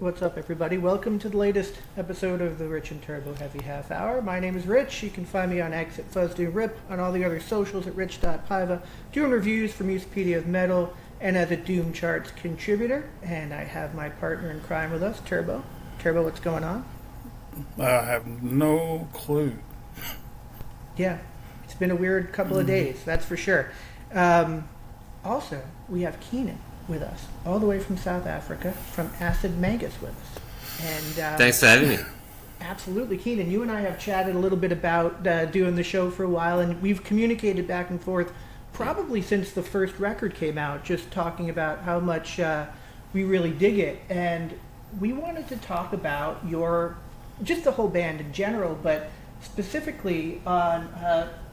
What's up, everybody? Welcome to the latest episode of the Rich and Turbo Heavy Half Hour. My name is Rich. You can find me on X at FuzzDoRip, on all the other socials at rich.paiva, doing reviews for Musicpedia of Metal, and as a Doom Charts contributor. And I have my partner in crime with us, Turbo. Turbo, what's going on? I have no clue. Yeah, it's been a weird couple of days, that's for sure. Also, we have Keenan with us, all the way from South Africa, from Acid Magus with us. And thanks for having me. Absolutely, Keenan. You and I have chatted a little bit about doing the show for a while, and we've communicated back and forth probably since the first record came out, just talking about how much we really dig it. And we wanted to talk about just the whole band in general, but specifically on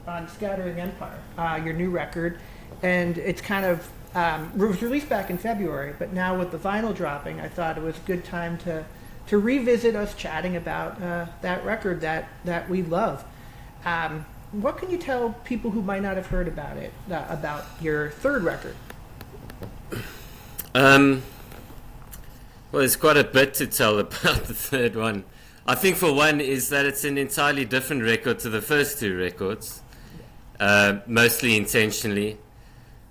Scatterling Empire, your new record. And it's kind of it was released back in February, but now with the vinyl dropping, I thought it was a good time to revisit us chatting about that record that we love. What can you tell people who might not have heard about it, about your third record? Well, there's quite a bit to tell about the third one. I think for one is that it's an entirely different record to the first two records, mostly intentionally.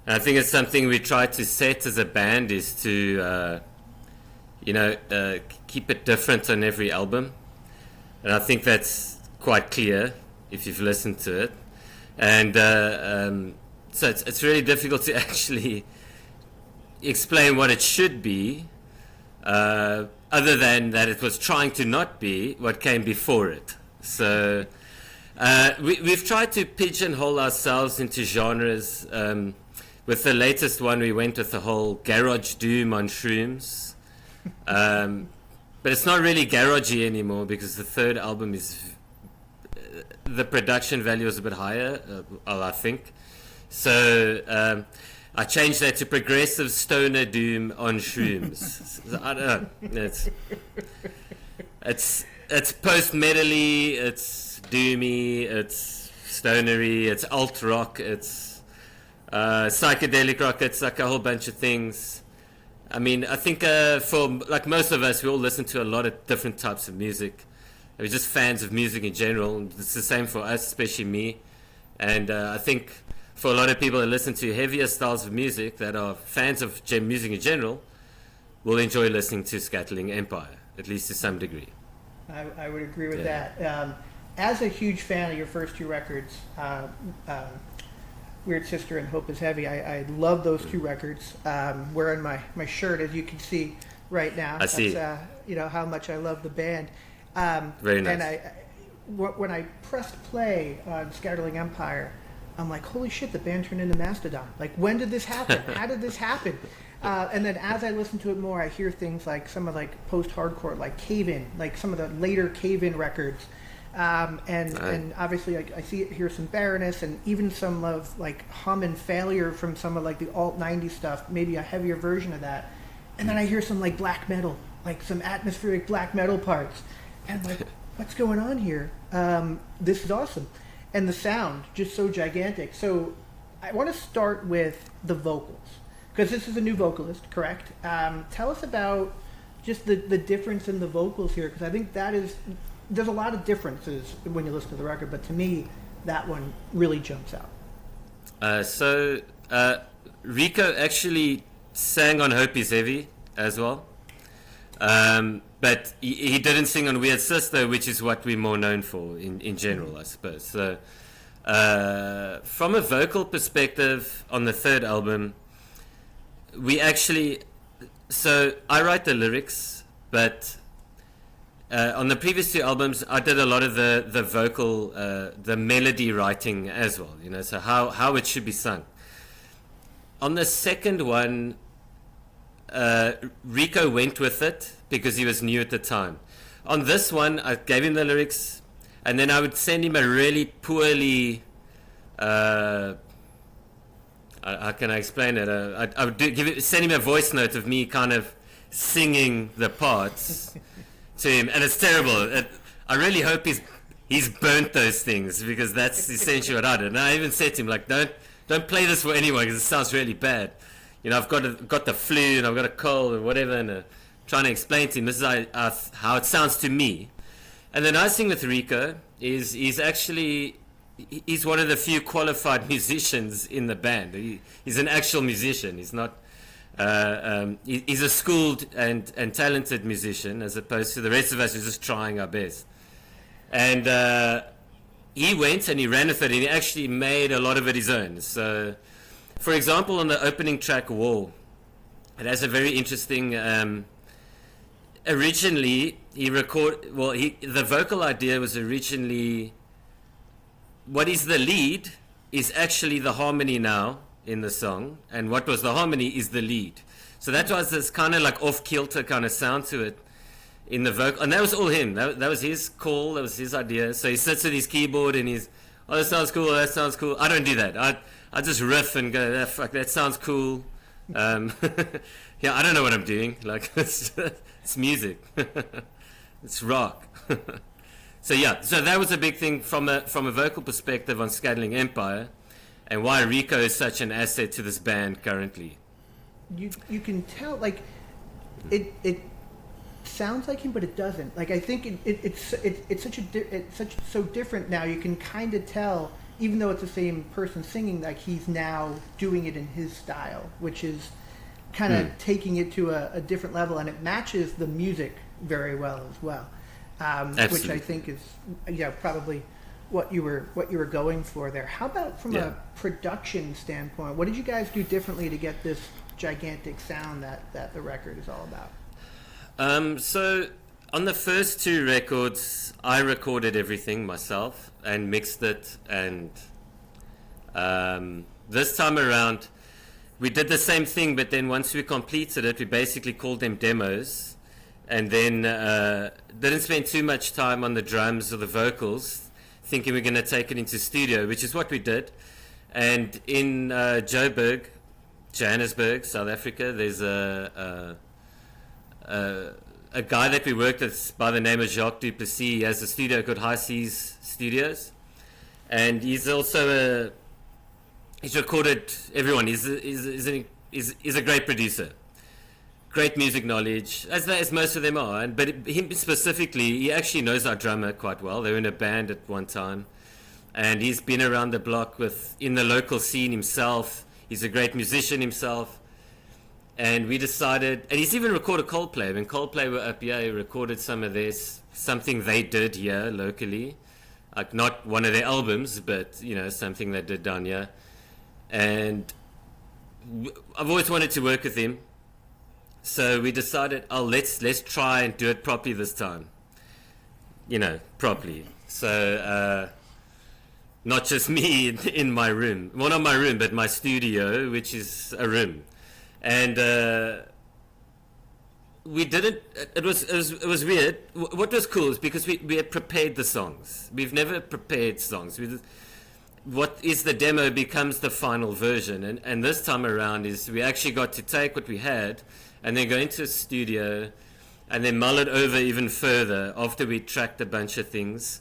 I think it's something we try to set as a band is to, keep it different on every album. And I think that's quite clear if you've listened to it. And so it's really difficult to actually explain what it should be, other than that it was trying to not be what came before it. So we've tried to pigeonhole ourselves into genres. With the latest one, we went with the whole garage doom on shrooms. But it's not really garagey anymore because the third album is... the production value is a bit higher, I think. So I changed that to progressive stoner doom on shrooms. I don't know. It's post-metally, it's doomy, it's stonery, it's alt-rock, it's... psychedelic rock, it's like a whole bunch of things. I mean, I think for like most of us, we all listen to a lot of different types of music. We're just fans of music in general. It's the same for us, especially me. And I think for a lot of people that listen to heavier styles of music, that are fans of music in general, will enjoy listening to Scatterling Empire, at least to some degree. I would agree with that. As a huge fan of your first two records, Weird Sister and Hope is Heavy, I love those two records. Wearing my shirt, as you can see right now. I see. That's, how much I love the band. Very nice. And when I pressed play on Scatterling Empire, I'm like, holy shit, the band turned into Mastodon. Like, when did this happen? How did this happen? And then as I listen to it more, I hear things like some of like post-hardcore, like Cave In, like some of the later Cave In records. And obviously I hear some Baroness and even some of like Hum and Failure from some of like the alt 90s stuff, maybe a heavier version of that. And then I hear some like black metal, like some atmospheric black metal parts. And I'm like, what's going on here? This is awesome. And the sound, just so gigantic. So I want to start with the vocals, because this is a new vocalist, correct? Tell us about just the difference in the vocals here, because I think there's a lot of differences when you listen to the record, but to me, that one really jumps out. So Rico actually sang on Hope is Heavy as well. But he didn't sing on Weird Sister, which is what we're more known for in general, I suppose. So from a vocal perspective, on the third album, so I write the lyrics, but on the previous two albums, I did a lot of the vocal, the melody writing as well, so how it should be sung. On the second one, Rico went with it because he was new at the time. On this one, I gave him the lyrics, and then I would send him a really poorly... how can I explain it? I would send him a voice note of me kind of singing the parts to him, and it's terrible. I really hope he's burnt those things, because that's essentially what I did. And I even said to him, like, don't play this for anyone because it sounds really bad. I've got the flu and I've got a cold and whatever, and trying to explain to him, this is how it sounds to me. And the nice thing with Rico is he's one of the few qualified musicians in the band. He's an actual musician. He's not. He's a schooled and talented musician, as opposed to the rest of us who's just trying our best. And he went and he ran with it, and he actually made a lot of it his own. So, for example, on the opening track, Wall, it has a very interesting. Originally, the vocal idea was originally. What is the lead is actually the harmony now in the song, and what was the harmony is the lead. So that was this kind of like off-kilter kind of sound to it in the vocal, and that was all him. That was his call, that was his idea. So he sits at his keyboard and he's, oh, that sounds cool, that sounds cool. I don't do that. I just riff and go, fuck, that sounds cool. Yeah, I don't know what I'm doing. Like, it's music. It's rock. So yeah, so that was a big thing from a vocal perspective on Scatterling Empire, and why Rico is such an asset to this band currently. You can tell, like, it sounds like him, but it doesn't. Like, I think it's so different now. You can kind of tell, even though it's the same person singing, like he's now doing it in his style, which is kind of taking it to a different level, and it matches the music very well as well. Which I think is probably what you were going for there. How about from a production standpoint? What did you guys do differently to get this gigantic sound that the record is all about? So on the first two records, I recorded everything myself and mixed it, and this time around we did the same thing, but then once we completed it, we basically called them demos. And then didn't spend too much time on the drums or the vocals, thinking we're going to take it into studio, which is what we did. And in Johannesburg, South Africa, there's a guy that we worked with by the name of Jacques Duplessis. He has a studio called High Seas Studios, and he's also he's recorded everyone. He's a great producer. Great music knowledge, as most of them are, but him specifically, he actually knows our drummer quite well. They were in a band at one time, and he's been around the block in the local scene himself. He's a great musician himself, and we decided, and he's even recorded Coldplay. When Coldplay were up here, he recorded something they did here locally, like not one of their albums, but something they did down here. And I've always wanted to work with him. So we decided, let's try and do it properly this time. Properly. So not just me in my room. Well, not my room, but my studio, which is a room. And we did it. It was weird. What was cool is because we had prepared the songs. We've never prepared songs. What is the demo becomes the final version. And this time around is we actually got to take what we had and then go into a studio and then mull it over even further after we tracked a bunch of things.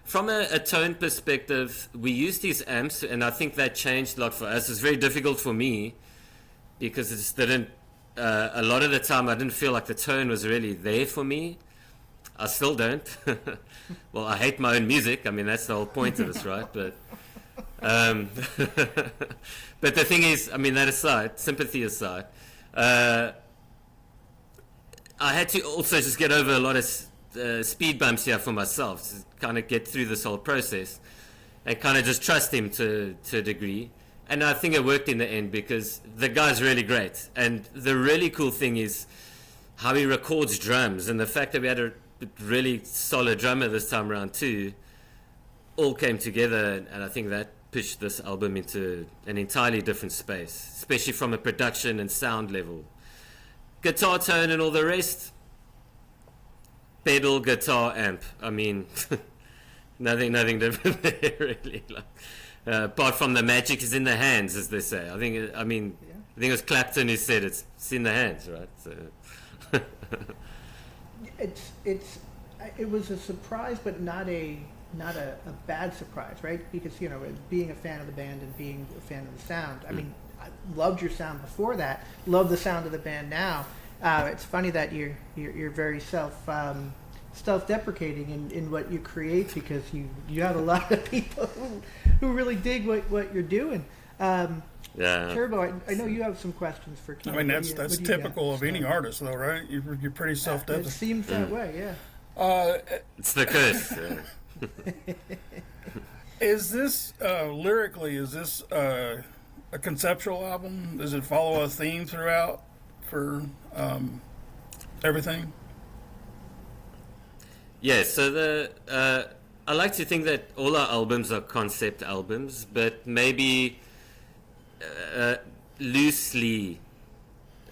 From a tone perspective, we used these amps, and I think that changed a lot for us. It's very difficult for me because it just didn't, a lot of the time I didn't feel like the tone was really there for me. I still don't. Well, I hate my own music. I mean, that's the whole point of this, right? But but the thing is, I mean, that aside, sympathy aside, I had to also just get over a lot of speed bumps here for myself to kind of get through this whole process and kind of just trust him to a degree. And I think it worked in the end because the guy's really great. And the really cool thing is how he records drums, and the fact that we had a really solid drummer this time around too, all came together, and I think that pushed this album into an entirely different space, especially from a production and sound level. Guitar tone and all the rest, pedal, guitar, amp. I mean, nothing different there really. Apart from the magic is in the hands, as they say. I think it was Clapton who said it's in the hands, right? So. It was a surprise, but not a bad surprise, right? Because being a fan of the band and being a fan of the sound. I mean, I loved your sound before that. Love the sound of the band now. It's funny that you're very self-deprecating in what you create, because you have a lot of people who really dig what you're doing. Yeah. Turbo, I know you have some questions for Keenan. I mean, that's typical of any artist, though, right? You're pretty It self-deprecating. seems that way, yeah. It's the curse. Is this lyrically? Is this a conceptual album? Does it follow a theme throughout for everything? Yeah. So I like to think that all our albums are concept albums, but maybe loosely.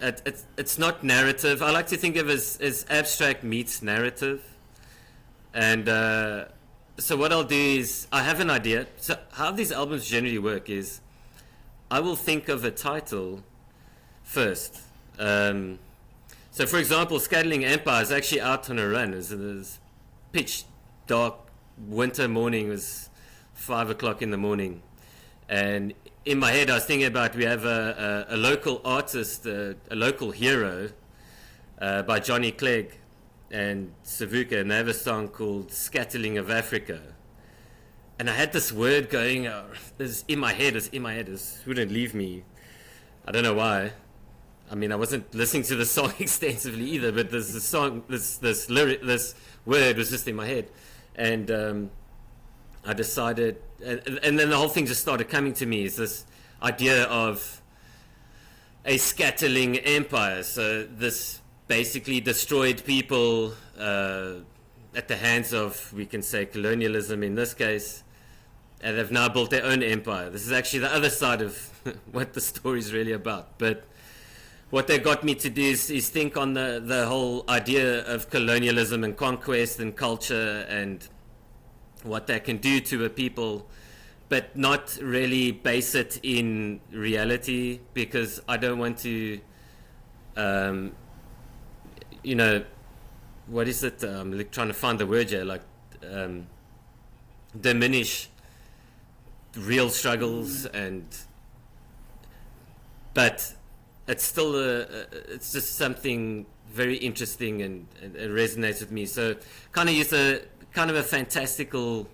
It's not narrative. I like to think of it as abstract meets narrative. And so what I'll do is, I have an idea. So how these albums generally work is, I will think of a title first. So for example, Scatterling Empire is actually out on a run. It was pitch dark winter morning. It was 5 o'clock in the morning. And in my head I was thinking about, we have a local artist, a local hero by Johnny Clegg and Savuka, and they have a song called Scatterling of Africa. And I had this word going, this in my head, this wouldn't leave me. I don't know why. I mean, I wasn't listening to the song extensively either, but this song, this word was just in my head. And I decided, and then the whole thing just started coming to me, is this idea of a Scatterling Empire. So this basically destroyed people at the hands of, we can say, colonialism in this case, and they've now built their own empire. This is actually the other side of what the story is really about. But what they got me to do is think on the whole idea of colonialism and conquest and culture and what that can do to a people, but not really base it in reality, because I don't want to what is it? Like trying to find the word here, like diminish real struggles, but it's still it's just something very interesting, and it resonates with me. So kind of use a kind of a fantastical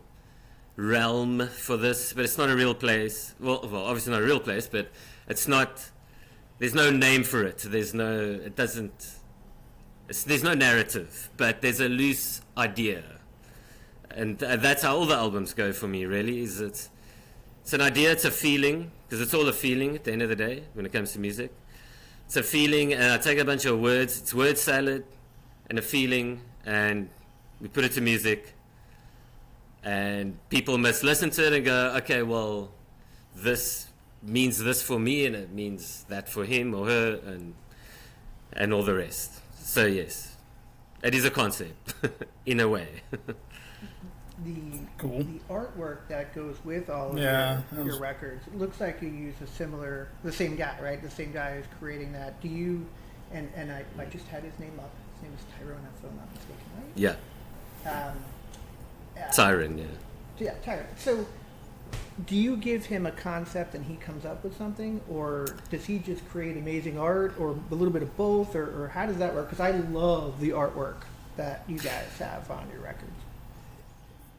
realm for this, but it's not a real place. Well, obviously not a real place, but it's not. There's no name for it. There's no narrative, but there's a loose idea, and that's how all the albums go for me. Really, it's an idea, it's a feeling, because it's all a feeling at the end of the day when it comes to music. It's a feeling, and I take a bunch of words. It's word salad and a feeling, and we put it to music, and people must listen to it and go, okay, well, this means this for me, and it means that for him or her, and all the rest. So yes, it is a concept in a way. Cool. The artwork that goes with all of your records, it looks like you use the same guy, right? The same guy who's creating that. Do you, and I just had his name up. His name is Tyrone, if I'm not mistaken, right? Yeah. Tyrone, yeah. Yeah, Tyrone. So, do you give him a concept and he comes up with something, or does he just create amazing art, or a little bit of both, or how does that work? Because I love the artwork that you guys have on your records.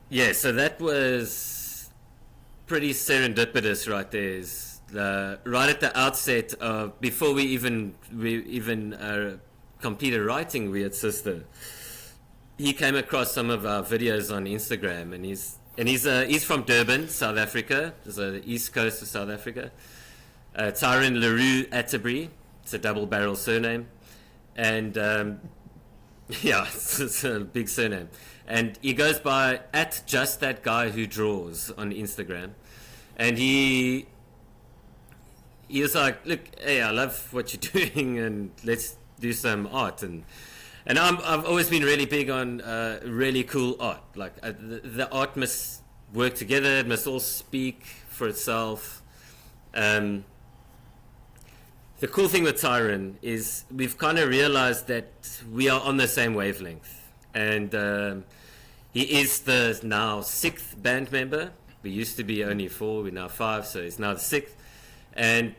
Yeah, so that was pretty serendipitous right there. Right at the outset of, before we even completed writing Weird Sister, he came across some of our videos on Instagram, and he's from Durban, South Africa. It's the east coast of South Africa. Tyrone LaRue Atterbury. It's a double barrel surname, and yeah, it's a big surname. And he goes by @JustThatGuyWhoDraws on Instagram, and he was like, "Look, hey, I love what you're doing, and let's do some art." And I've always been really big on really cool art. Like the art must work together; it must all speak for itself. The cool thing with Tyrone is we've kind of realized that we are on the same wavelength, and he is the now 6th band member. We used to be only 4, we're now 5, so he's now the 6th. And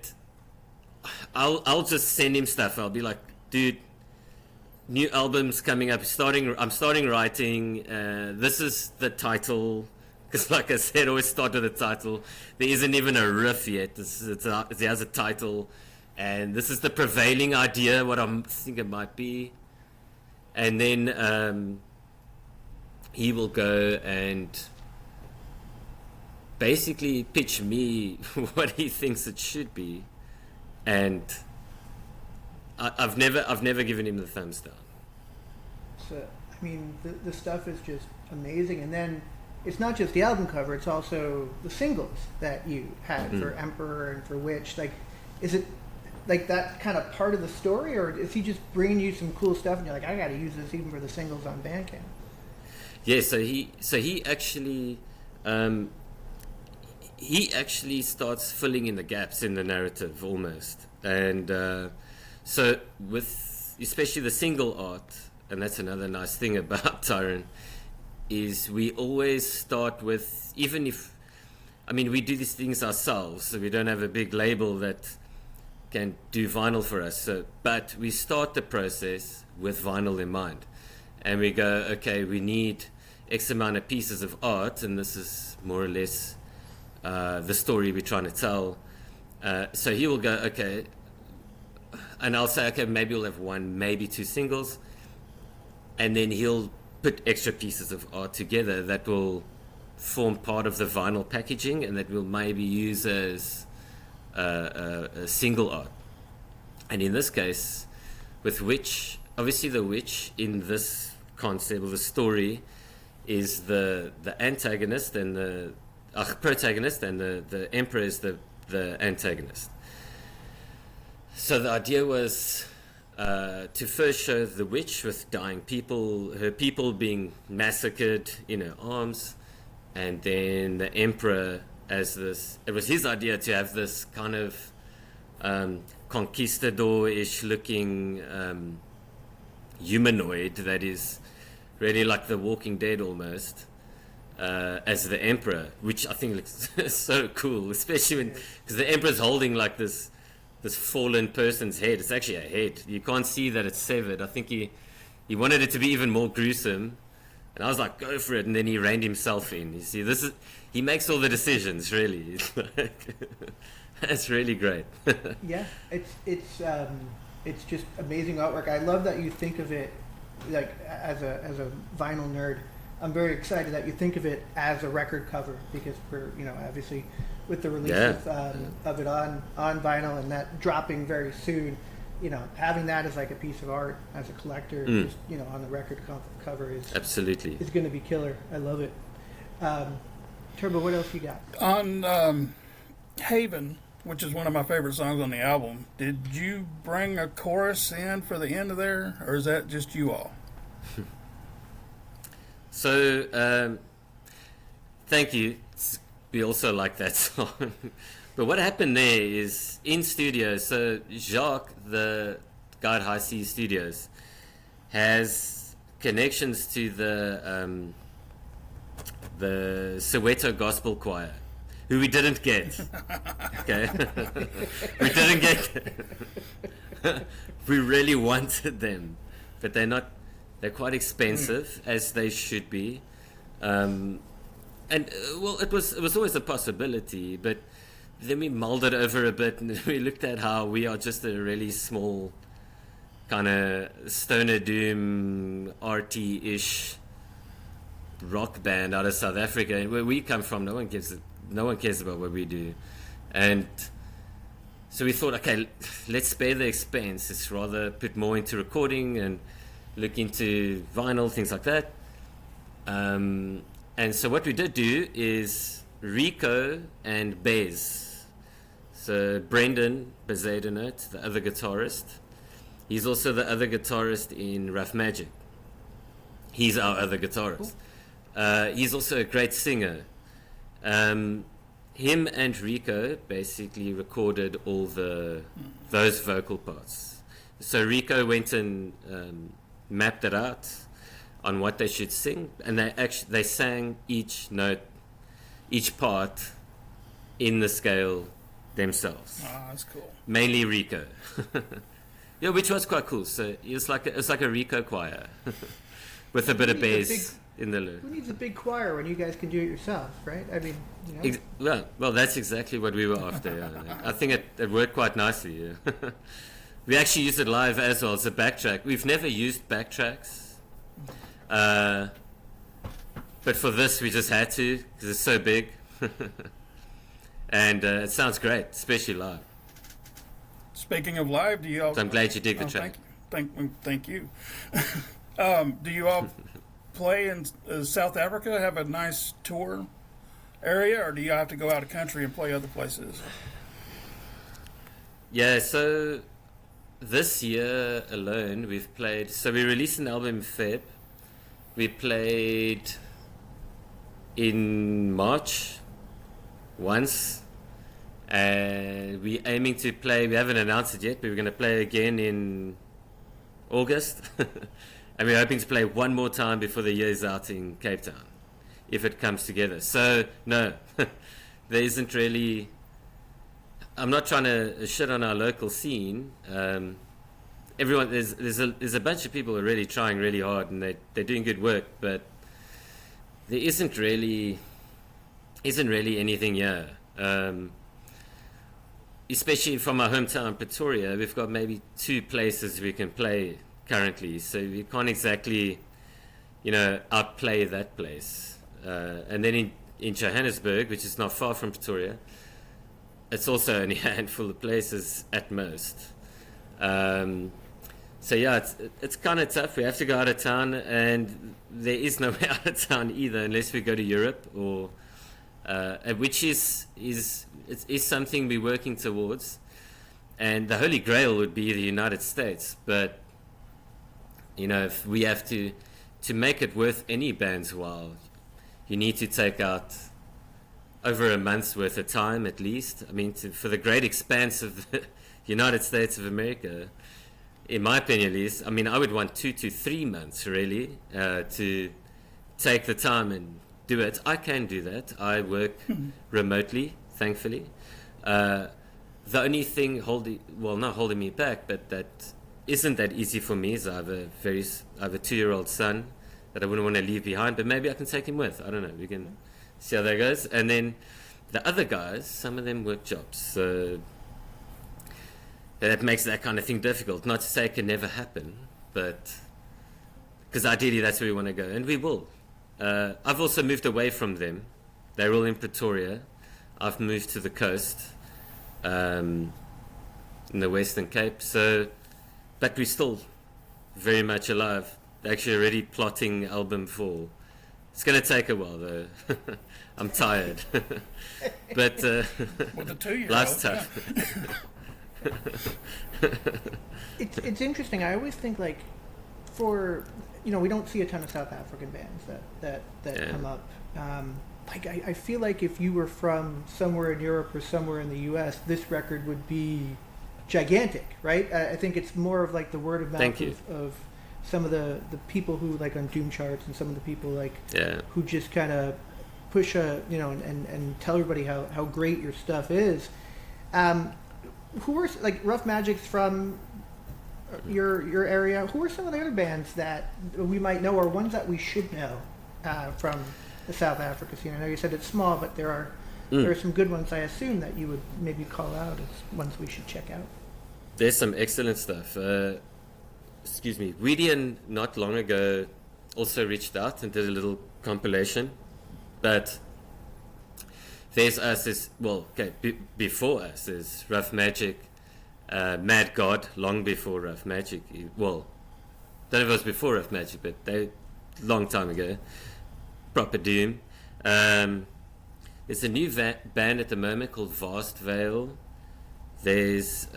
I'll just send him stuff. I'll be like, dude, new albums coming up. I'm starting writing. This is the title. Because, like I said, always start with the title. There isn't even a riff yet. It has a title, and this is the prevailing idea. What I think it might be, and then he will go and basically pitch me what he thinks it should be, and I've never given him the thumbs down. So, I mean, the stuff is just amazing, and then. It's not just the album cover; it's also the singles that you had for Emperor and for Witch. Like, is it like that kind of part of the story, or is he just bringing you some cool stuff and you're like, I got to use this even for the singles on Bandcamp? Yeah, so he actually starts filling in the gaps in the narrative almost, and so with especially the single art, and that's another nice thing about Tyrone. Is we always start with, even if, I mean, we do these things ourselves, so we don't have a big label that can do vinyl for us. So, but we start the process with vinyl in mind. And we go, okay, we need X amount of pieces of art, and this is more or less the story we're trying to tell. So he will go, okay, and I'll say, okay, maybe we'll have one, maybe two singles. And then he'll put extra pieces of art together that will form part of the vinyl packaging and that we'll maybe use as a single art. And in this case, with Witch, obviously the Witch in this concept of the story is the antagonist and the protagonist, and the Emperor is the antagonist. So the idea was to first show the Witch with dying people, her people being massacred in her arms, and then the Emperor as this. It was his idea to have this kind of conquistador-ish looking humanoid that is really like the Walking Dead almost, as the Emperor, which I think looks so cool, especially because the Emperor's holding like this fallen person's head. It's actually a head. You can't see that it's severed. I think he wanted it to be even more gruesome, and I was like, go for it. And then he reined himself in. You see, he makes all the decisions. Really, it's like that's really great. Yeah, it's just amazing artwork. I love that you think of it like as a vinyl nerd. I'm very excited that you think of it as a record cover, because we're obviously with the release of it on vinyl and that dropping very soon, having that as like a piece of art as a collector, just on the record cover is absolutely is going to be killer. I love it. Turbo, what else you got? On Haven, which is one of my favorite songs on the album, did you bring a chorus in for the end of there, or is that just you all? So, thank you. We also like that song. But what happened there is in studio, so Jacques, the guy at High C Studios, has connections to the Soweto Gospel Choir, who we didn't get. Okay? We didn't get. We really wanted them, but they're quite expensive, as they should be. And well, it was always a possibility, but then we mulled it over a bit, and we looked at how we are just a really small kind of stoner doom RT-ish rock band out of South Africa, and where we come from, no one cares about what we do. And so we thought, okay, let's spare the expense. Let's rather put more into recording and look into vinyl, things like that. And so what we did do is Rico and Bez. So Brendan Bezadenot, the other guitarist. He's also the other guitarist in Rough Magic. He's our other guitarist. He's also a great singer. Him and Rico basically recorded all those vocal parts. So Rico went and mapped it out on what they should sing, and they sang each note, each part in the scale themselves. Oh, that's cool. Mainly Rico. Yeah, which was quite cool. So it's like a Rico choir with a bit of bass in the loop. Who needs a big choir when you guys can do it yourself, right? I mean, you know. Well, that's exactly what we were after. Yeah. I think it worked quite nicely. Yeah. We actually used it live as well as a backtrack. We've never used backtracks, but for this we just had to because it's so big, and it sounds great, especially live. Speaking of live, do you all? So I'm glad you dig the track. Thank you. Do you all play in South Africa? Have a nice tour area, or do you have to go out of country and play other places? Yeah, so this year alone we've played. So we released an album in Feb. We played in March once. And we're aiming to play, we haven't announced it yet, but we're going to play again in August. And we're hoping to play one more time before the year is out in Cape Town, if it comes together. So, no, there isn't really, I'm not trying to shit on our local scene. Everyone, there's a bunch of people who are really trying really hard, and they're doing good work, but there isn't really anything here. Especially from our hometown, Pretoria, we've got maybe 2 places we can play currently, so we can't exactly, outplay that place. And then in Johannesburg, which is not far from Pretoria, it's also only a handful of places at most. So yeah, it's kind of tough. We have to go out of town, and there is no way out of town either, unless we go to Europe or. Which is something we're working towards, and the Holy Grail would be the United States. But if we have to make it worth any band's while, you need to take out over a month's worth of time at least. I mean, for the great expanse of the United States of America, in my opinion, at least, I mean, I would want 2 to 3 months really to take the time and do it. I can do that. I work remotely, thankfully. The only thing not holding me back, but that isn't that easy for me, is I have a 2-year-old son that I wouldn't want to leave behind, but maybe I can take him with. I don't know. We can see how that goes. And then the other guys, some of them work jobs, so that makes that kind of thing difficult. Not to say it can never happen, but because ideally that's where we want to go, and we will. I've also moved away from them. They're all in Pretoria. I've moved to the coast, in the Western Cape. So, but we're still very much alive. They're actually already plotting album 4. It's going to take a while though. I'm tired. But with the 2-year-old, life's tough. It's interesting. I always think we don't see a ton of South African bands that come up. I feel like if you were from somewhere in Europe or somewhere in the U.S., this record would be gigantic, right? I think it's more of like the word of mouth of some of the people who like on Doom charts, and some of the people who just kind of push and tell everybody how great your stuff is. Who are like Rough Magic's from your area? Who are some of the other bands that we might know, or ones that we should know from the South Africa scene? I know you said it's small, but there are some good ones, I assume, that you would maybe call out as ones we should check out. There's some excellent stuff. Weedian not long ago also reached out and did a little compilation, but there's us before us is Rough Magic, Mad God, long before Rough Magic. Well, don't know if it was before Rough Magic, but they long time ago. Proper Doom. There's a new band at the moment called Vast Veil. There's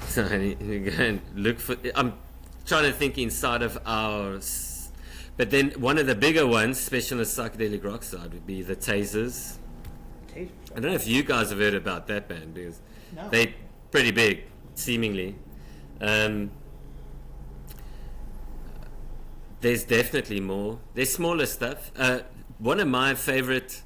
so I need to go and look for. I'm trying to think inside of ours, but then one of the bigger ones, especially on the psychedelic rock side, would be the Tasers. I don't know if you guys have heard about that band, because they're pretty big, seemingly. There's definitely more. There's smaller stuff. One of my favorite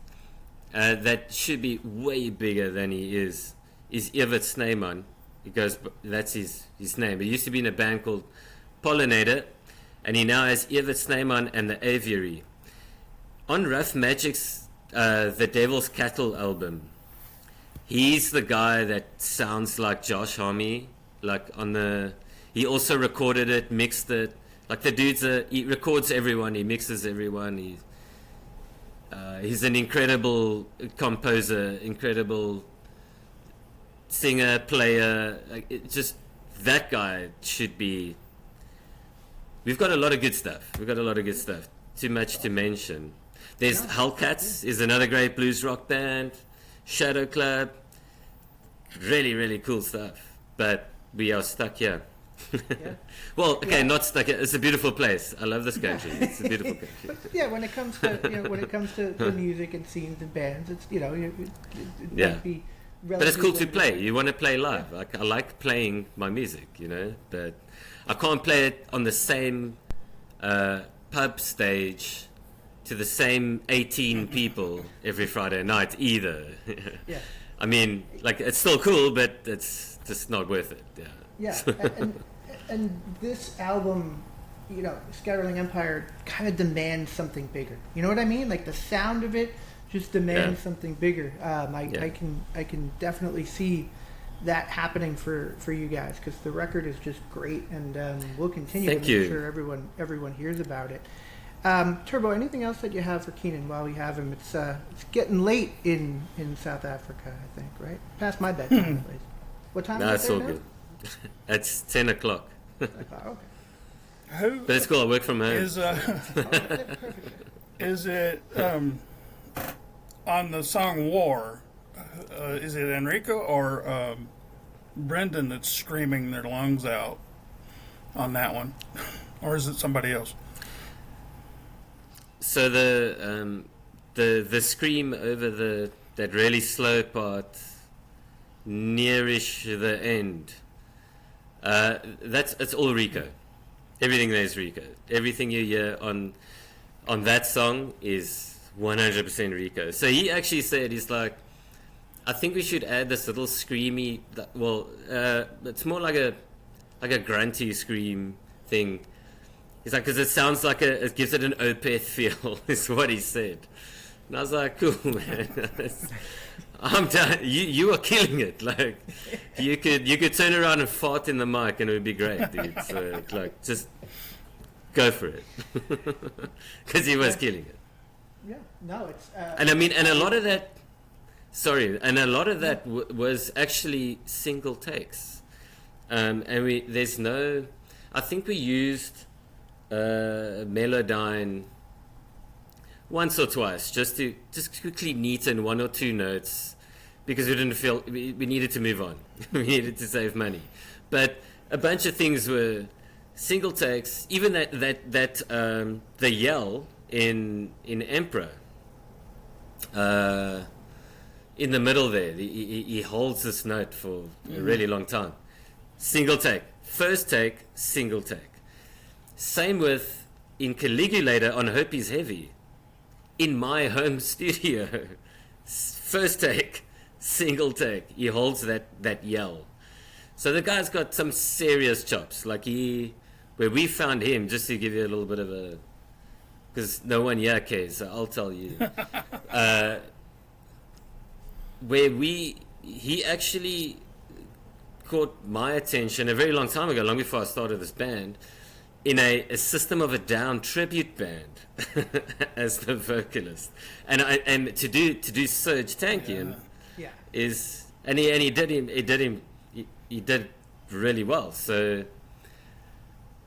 that should be way bigger than he is is Evert Snyman. That's his name. He used to be in a band called Pollinator, and he now has Evert Snyman and the Aviary. On Rough Magic's The Devil's Cattle album, he's the guy that sounds like Josh Homme. He also recorded it, mixed it. Like the dude's he records everyone, he mixes everyone. He's an incredible composer, incredible singer, player. That guy should be. We've got a lot of good stuff. Too much to mention. There's Hellcats is another great blues rock band. Shadow Club. Really, really cool stuff. But we are stuck here. Yeah. Well, okay, not stuck here. It's a beautiful place. I love this country. It's a beautiful country. But yeah, when it comes to music and scenes and bands, it's it might be. But it's cool to play. You want to play live. I like playing my music, but I can't play it on the same pub stage to the same 18 people every Friday night either. Yeah. I mean, it's still cool, but it's just not worth it. Yeah. Yeah, and this album, Scatterling Empire kind of demands something bigger. You know what I mean? Like the sound of it just demands something bigger. I can definitely see that happening for you guys, because the record is just great, and we'll continue to make sure everyone hears about it. Turbo, anything else that you have for Keenan while we have him? It's getting late in South Africa, I think, right? Past my bedtime, at least. What time is it there now? Good. It's 10 o'clock. Okay. But it's cool. I work from home. Is it on the song War? Is it Anrico or Brendan that's screaming their lungs out on that one, or is it somebody else? So the scream over that really slow part, nearish the end. It's all Rico. Everything there is Rico. Everything you hear on that song is 100% Rico. So he actually said, he's like, I think we should add this little screamy. It's more like a grunty scream thing. He's like, because it sounds like it gives it an Opeth feel, is what he said. And I was like, cool, man. I'm done. You are killing it. Like, you could turn around and fart in the mic and it would be great, dude. So, just go for it. Because he was killing it. Yeah, no, it's... and I mean, and a lot of that... Sorry, and a lot of that was actually single takes. And there's no... I think we used Melodyne once or twice just to quickly neaten one or two notes, because we didn't feel we needed to move on. We needed to save money. But a bunch of things were single takes. Even the yell in Emperor, in the middle there, he holds this note for a really long time. Single take. First take, single take. Same with in Caligulator on Hope Is Heavy. In my home studio, first take, single take. He holds that yell. So the guy's got some serious chops. Where we found him, just to give you a little bit of a, because no one here cares, so I'll tell you. He actually caught my attention a very long time ago, long before I started this band, in a System of a Down tribute band as the vocalist, and to do Serge Tankian is, and he did really well. So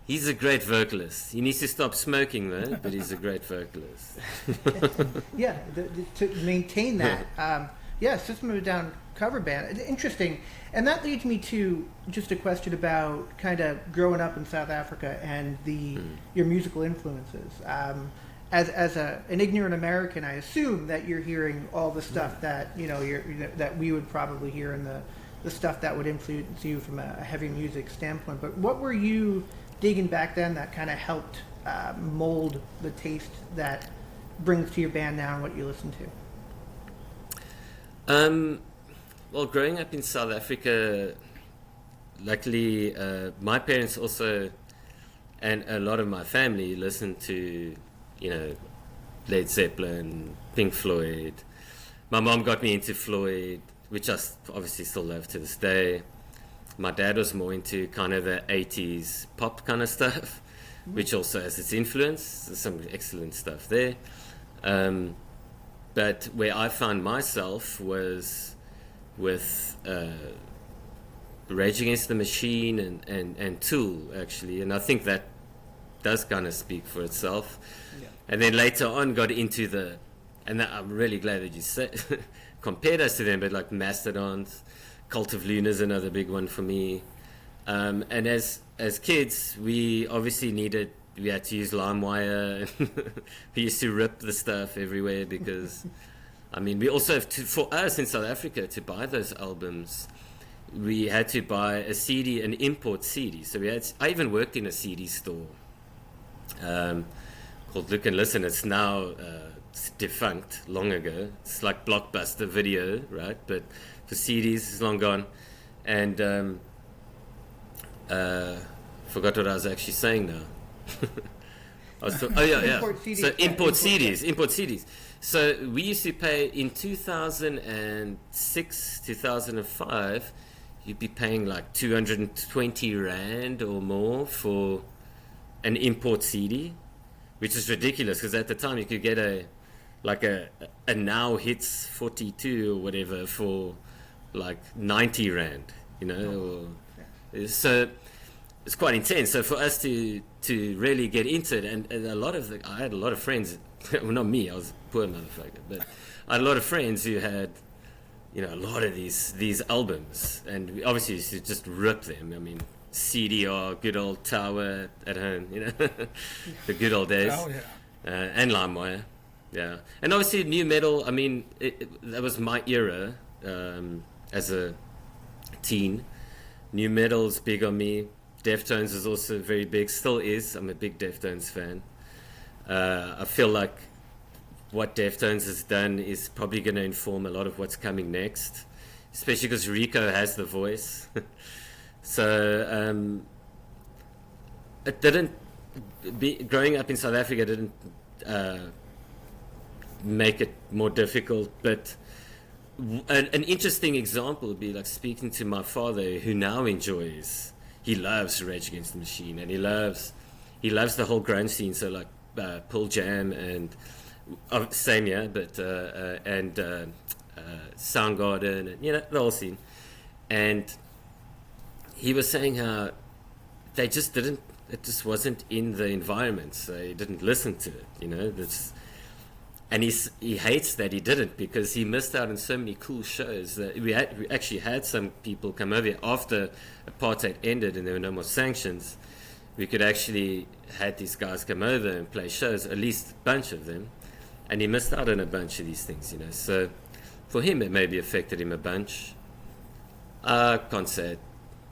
he's a great vocalist. He needs to stop smoking though, but he's a great vocalist. Yeah, to maintain that. System of a Down cover band. Interesting. And that leads me to just a question about kind of growing up in South Africa and your musical influences. As an ignorant American, I assume that you're hearing all the stuff that that we would probably hear, in the stuff that would influence you from a heavy music standpoint. But what were you digging back then that kind of helped mold the taste that brings to your band now and what you listen to? Well, growing up in South Africa, luckily, my parents also, and a lot of my family listened to, Led Zeppelin, Pink Floyd. My mom got me into Floyd, which I obviously still love to this day. My dad was more into kind of the 80s pop kind of stuff, which also has its influence. There's some excellent stuff there. But where I found myself was with Rage Against the Machine and Tool, actually. And I think that does kind of speak for itself. Yeah. And then later on got into and I'm really glad that you said compared us to them, but like Mastodons, Cult of Luna's another big one for me. And as kids, we obviously we had to use LimeWire. We used to rip the stuff everywhere because, we also have to, for us in South Africa, to buy those albums, we had to buy a CD, an import CD. So I even worked in a CD store called Look and Listen. It's now defunct long ago. It's like Blockbuster Video, right? But for CDs, it's long gone. And forgot what I was actually saying now. Import CDs. So import CDs. So we used to pay in 2006, 2005, you'd be paying like 220 Rand or more for an import CD, which is ridiculous because at the time you could get a Now Hits 42 or whatever for like 90 Rand, So it's quite intense. So for us to really get into it, and I had a lot of friends, well, not me, I was a poor motherfucker, but I had a lot of friends who had, a lot of these albums, and we obviously used to just rip them. CDR, good old Tower at home, the good old days. Oh, yeah. And LimeWire, yeah. And obviously new metal, that was my era as a teen. New metal's big on me. Deftones is also very big, still is. I'm a big Deftones fan. I feel like what Deftones has done is probably going to inform a lot of what's coming next, especially because Rico has the voice. So it didn't growing up in South Africa didn't make it more difficult, but an interesting example would be like speaking to my father, who now he loves Rage Against the Machine, and he loves the whole grunge scene, so like Pearl Jam and same, yeah, but and Soundgarden, and the whole scene. And he was saying how it just wasn't in the environment, so he didn't listen to it, and he hates that he didn't, because he missed out on so many cool shows. We actually had some people come over after apartheid ended and there were no more sanctions. We could actually had these guys come over and play shows, at least a bunch of them, and he missed out on a bunch of these things, So for him, it maybe affected him a bunch. I can't say it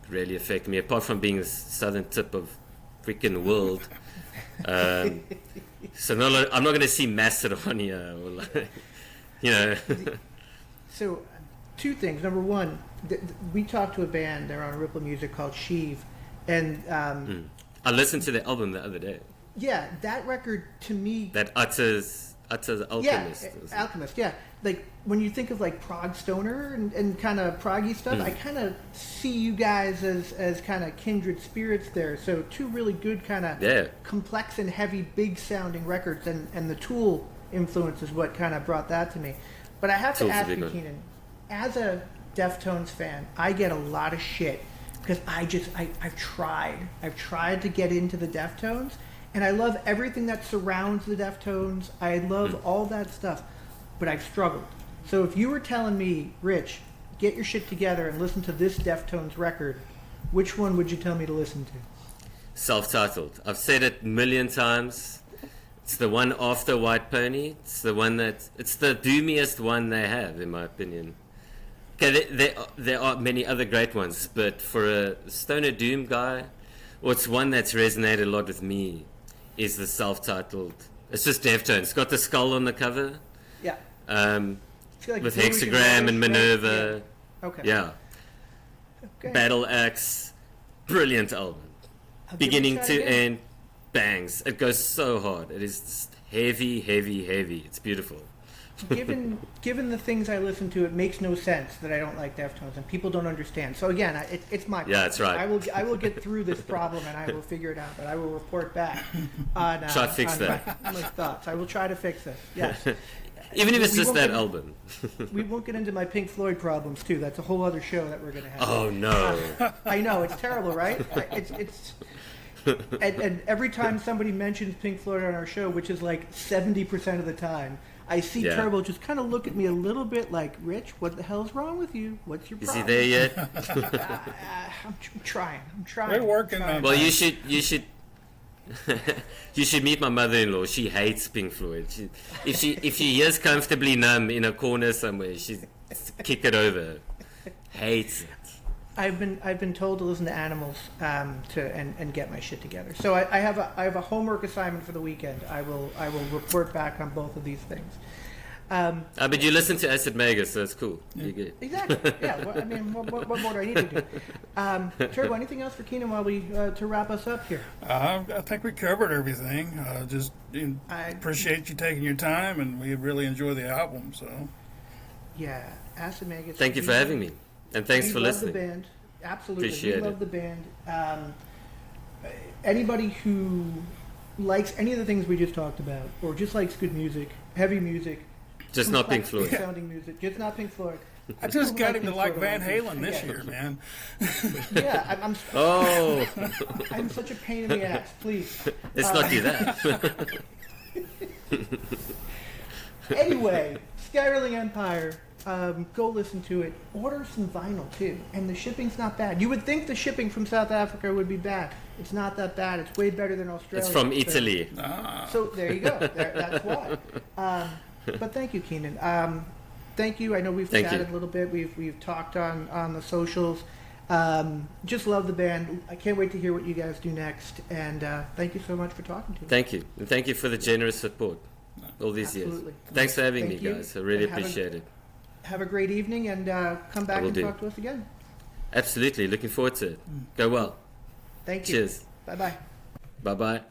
really affected me, apart from being the southern tip of freaking world. So I'm not going to see Macedonia or So, two things. Number one, we talked to a band. They're on Ripple Music called Sheev, and I listened to the album the other day. Yeah, that record to me. That Utters Alchemist. Yeah, Alchemist. Yeah, like when you think of like prog stoner and kind of proggy stuff, I kind of see you guys as kind of kindred spirits there. So two really good kind of complex and heavy, big sounding records, and the Tool influence is what kind of brought that to me. But I have to ask you, Keenan, as a Deftones fan, I get a lot of shit because I've tried to get into the Deftones, and I love everything that surrounds the Deftones. I love all that stuff, but I've struggled. So if you were telling me, Rich, get your shit together and listen to this Deftones record, which one would you tell me to listen to? Self-titled. I've said it a million times. It's the one after White Pony. It's the one it's the doomiest one they have, in my opinion. Okay, there are many other great ones, but for a stoner doom guy, it's one that's resonated a lot with me, is the self-titled. It's just Deftones. It's got the skull on the cover. Yeah. Like with Hexagram and Minerva. Yeah. Okay. Yeah. Okay. Battle Axe, brilliant album. I'll give it a Beginning shot to again. end, bangs. It goes so hard. It is just heavy, heavy, heavy. It's beautiful. Given the things I listen to, it makes no sense that I don't like Deftones, and people don't understand. So again, it's my problem. Yeah, that's right. I will get through this problem, and I will figure it out. But I will report back on Try to fix on that. my thoughts. I will try to fix this. Yes. Even if it's We just won't that get- album. We won't get into my Pink Floyd problems too. That's a whole other show that we're going to have. Oh no. I know it's terrible, right? It's and every time somebody mentions Pink Floyd on our show, which is like 70% of the time, I see Yeah. Turbo just kind of look at me a little bit like, "Rich, what the hell's wrong with you? What's your Is he problem?" there yet? I'm trying. We're working trying. on Well, you should you should meet my mother-in-law. She hates Pink Floyd. If she hears Comfortably Numb in a corner somewhere, she kick it over. Hates it. I've been told to listen to Animals and get my shit together. So I have a homework assignment for the weekend. I will report back on both of these things. But you listen to Acid Magus, so it's cool. You're good. Exactly. Yeah. Well, I mean, what more do I need to do? Turbo, anything else for Keenan while we to wrap us up here? I think we covered everything. Appreciate you taking your time, and we really enjoy the album. So Yeah, Acid Magus. Thank you for having me, and thanks we for love listening. the band. Absolutely, Appreciate we love it. the band. Anybody who likes any of the things we just talked about, or just likes good music, heavy music, Just not Pink complex Floyd. sounding music, just not Pink Floyd. I just Who got him to Pink like Floyd Van likes Halen it. this Yeah. year, man. Yeah, Oh, I'm such a pain in the ass. Please. let's not do that. Anyway, Scatterling Empire. Go listen to it. Order some vinyl too, and the shipping's not bad. You would think the shipping from South Africa would be bad. It's not that bad. It's way better than Australia. It's from So- Italy. So there you go. That's why. But thank you, Keenan. Thank you. I know we've Thank chatted you. a little bit. We've talked on the socials. Just love the band. I can't wait to hear what you guys do next. And thank you so much for talking to me. Thank you, and thank you for the generous support all these Absolutely. years. Thanks for having Thank me, you. guys. I really And have a- appreciate it. Have a great evening, and come back will and do. talk to us again. Absolutely, looking forward to it. Go well. Thank you. Cheers. Bye bye. Bye bye.